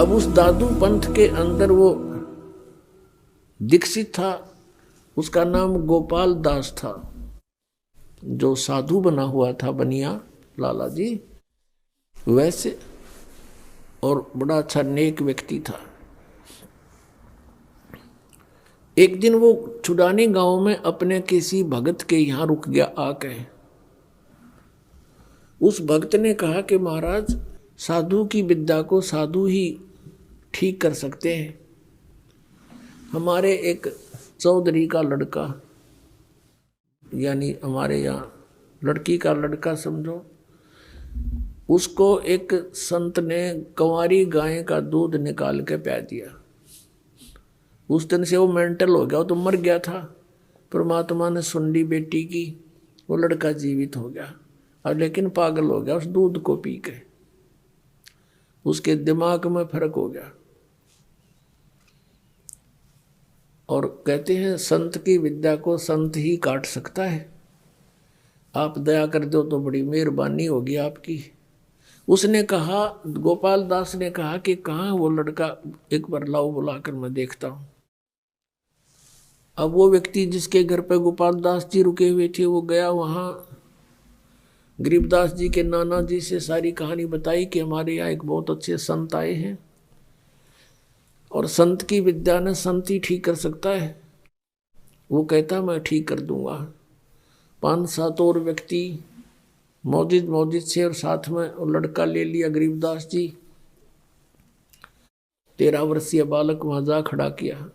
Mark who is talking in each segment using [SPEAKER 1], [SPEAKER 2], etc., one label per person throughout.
[SPEAKER 1] अब उस दादू पंथ के अंदर वो दीक्षित था, उसका नाम गोपाल दास था, जो साधु बना हुआ था बनिया लाला जी वैसे, और बड़ा अच्छा नेक व्यक्ति था। एक दिन वो छुड़ानी गांव में अपने किसी भगत के यहाँ रुक गया आके। उस भक्त ने कहा कि महाराज, साधु की विद्या को साधु ही ठीक कर सकते हैं। हमारे एक चौधरी का लड़का, यानी हमारे यहाँ लड़की का लड़का समझो, उसको एक संत ने कंवारी गाय का दूध निकाल के पिला दिया। उस दिन से वो मेंटल हो गया, वो तो मर गया था। परमात्मा ने सुन ली बेटी की, वो लड़का जीवित हो गया, और लेकिन पागल हो गया उस दूध को पी के। उसके दिमाग में फर्क हो गया। और कहते हैं संत की विद्या को संत ही काट सकता है। आप दया कर दो तो बड़ी मेहरबानी होगी आपकी। उसने कहा, गोपाल दास ने कहा कि कहाँ वो लड़का, एक बार लाओ बुलाकर मैं देखता हूँ। अब वो व्यक्ति जिसके घर पे गोपाल दास जी रुके हुए थे वो गया वहाँ। गरीबदास जी के नाना जी से सारी कहानी बताई कि हमारे यहाँ एक बहुत अच्छे संत आए हैं और संत की विद्या ने संत ही ठीक कर सकता है। वो कहता मैं ठीक कर दूंगा। 5-7 और व्यक्ति मौजिद से और साथ में लड़का ले लिया गरीबदास जी। 13 वर्षीय बालक वहां जा खड़ा किया।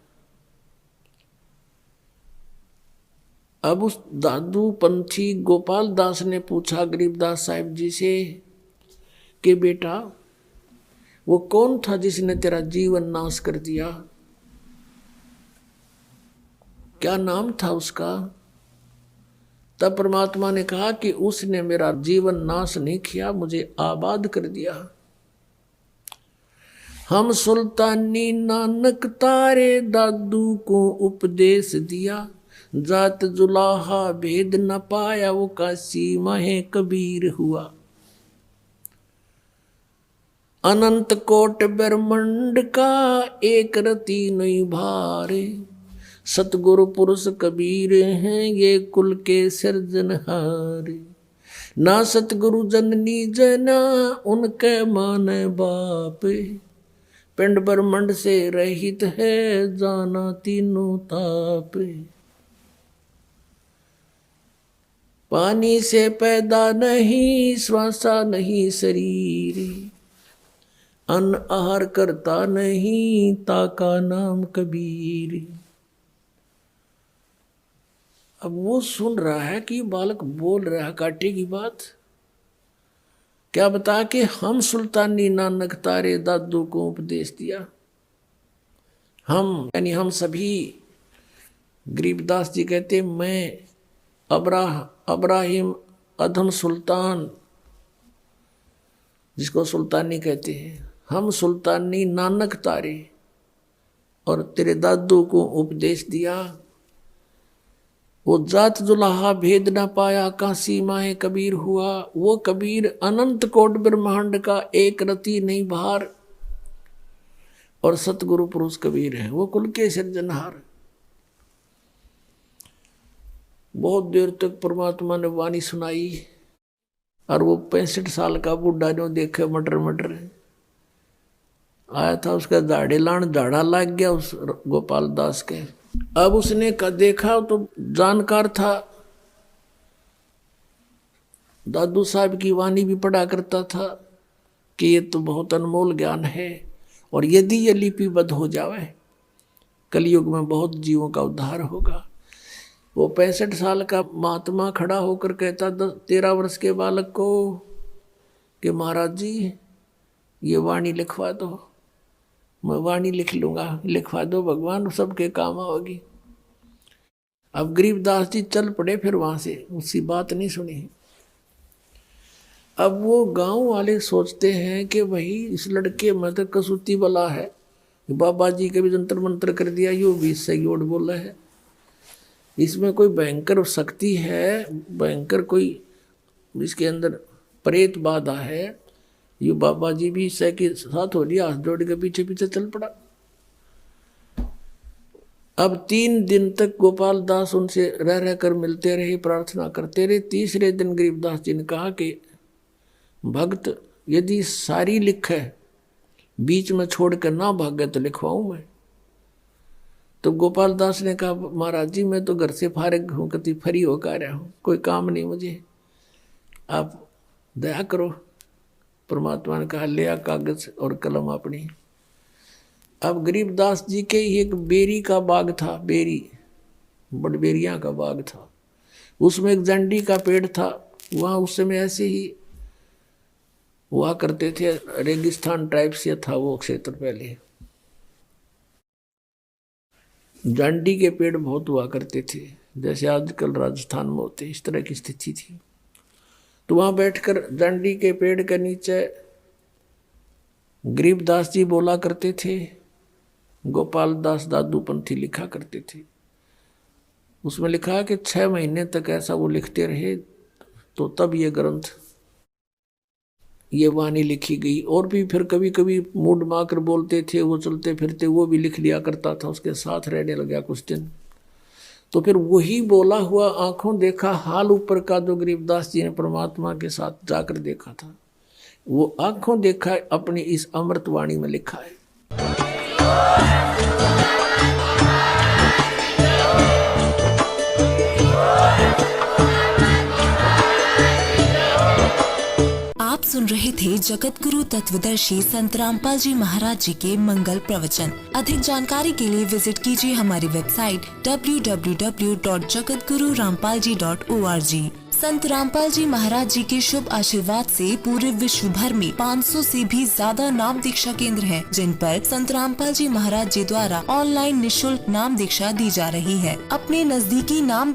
[SPEAKER 1] अब उस दादू पंथी गोपाल दास ने पूछा गरीबदास साहिब जी से कि बेटा, वो कौन था जिसने तेरा जीवन नाश कर दिया? क्या नाम था उसका? तब परमात्मा ने कहा कि उसने मेरा जीवन नाश नहीं किया, मुझे आबाद कर दिया। हम सुल्तानी नानक तारे दादू को उपदेश दिया, जात जुलाहा भेद न पाया, वो काशी माहे कबीर हुआ। अनंत कोट ब्रह्मंड का एक रति नहीं भारे, सतगुरु पुरुष कबीर हैं ये कुल के सिरजनहारे। ना सतगुरु जननी जना उनके माने बाप, पिंड ब्रह्मंड से रहित है जाना तीनों ताप। पानी से पैदा नहीं श्वासा नहीं शरीर, अन्न आहार करता नहीं ताका नाम कबीर। अब वो सुन रहा है कि बालक बोल रहा है काटे की बात। क्या बता कि हम सुल्तानी नानक तारे दादू को उपदेश दिया। हम यानी हम सभी, गरीबदास जी कहते मैं अब्राहिम अधम सुल्तान, जिसको सुल्तानी कहते हैं, हम सुल्तानी नानक तारे और तेरे दादू को उपदेश दिया। वो जात जुलाहा भेद न पाया, काशी माहे कबीर हुआ। वो कबीर अनंत कोट ब्रह्मांड का एक रति नहीं भार, और सतगुरु पुरुष कबीर है, वो कुल के सिरजनहार। बहुत देर तक परमात्मा ने वाणी सुनाई, और वो 65 साल का बूढ़ा जो देखे मटर आया था, उसका दाढ़े लान झाड़ा लग गया उस गोपाल दास के। अब उसने देखा तो जानकार था, दादू साहब की वाणी भी पढ़ा करता था कि ये तो बहुत अनमोल ज्ञान है, और यदि ये लिपिबद्ध हो जावे कलयुग में बहुत जीवों का उद्धार होगा। वो 65 साल का महात्मा खड़ा होकर कहता 13 वर्ष के बालक को कि महाराज जी ये वाणी लिखवा दो। मैं वाणी लिख लूँगा, लिखवा दो भगवान, सबके काम आओगी। अब गरीबदास जी चल पड़े फिर वहाँ से, उसकी बात नहीं सुनी। अब वो गांव वाले सोचते हैं कि भाई इस लड़के में तो कसूती वाला है, बाबा जी के भी जंतर मंत्र कर दिया, यो भी सही ओट बोला है, इसमें कोई भयंकर शक्ति है, भयंकर कोई इसके अंदर प्रेत बाधा है, ये बाबा जी भी सह के साथ हो लिया, हाथ जोड़ के पीछे पीछे चल पड़ा। अब 3 दिन तक गोपाल दास उनसे रह रह कर मिलते रहे, प्रार्थना करते रहे। तीसरे दिन गरीबदास जी ने कहा कि भक्त यदि सारी लिखे बीच में छोड़ कर ना भागे तो लिखवाऊं मैं। तो गोपाल दास ने कहा महाराज जी मैं तो घर से फारिग हूँ, कति फ्री होकर रहा हूँ, कोई काम नहीं मुझे, आप दया करो। परमात्मा ने कहा ले आ कागज और कलम अपनी। अब गरीबदास जी के एक बेरी का बाग था, बेरी बड़बेरिया का बाग था, उसमें एक जंडी का पेड़ था। वहाँ उस समय ऐसे ही हुआ करते थे, रेगिस्तान टाइप से था वो क्षेत्र पहले, जांडी के पेड़ बहुत हुआ करते थे, जैसे आजकल राजस्थान में होते, इस तरह की स्थिति थी। तो वहां बैठकर जांडी के पेड़ के नीचे गरीबदास जी बोला करते थे, गोपाल दास दादूपंथी लिखा करते थे। उसमें लिखा है कि 6 महीने तक ऐसा वो लिखते रहे, तो तब ये ग्रंथ, ये वाणी लिखी गई। और भी फिर कभी कभी मूड माकर बोलते थे, वो चलते फिरते वो भी लिख लिया करता था, उसके साथ रहने लगा कुछ दिन। तो फिर वही बोला हुआ आंखों देखा हाल ऊपर का जो गरीबदास जी ने परमात्मा के साथ जाकर देखा था, वो आंखों देखा अपनी इस अमृत वाणी में लिखा है।
[SPEAKER 2] आप सुन रहे थे जगत गुरु तत्वदर्शी संत रामपाल जी महाराज जी के मंगल प्रवचन। अधिक जानकारी के लिए विजिट कीजिए हमारी वेबसाइट www.jagatgururampalji.org। संत रामपाल जी महाराज जी के शुभ आशीर्वाद से पूरे विश्व भर में 500 से भी ज्यादा नाम दीक्षा केंद्र हैं, जिन पर संत रामपाल जी महाराज जी द्वारा ऑनलाइन निशुल्क नाम दीक्षा दी जा रही है। अपने नजदीकी नाम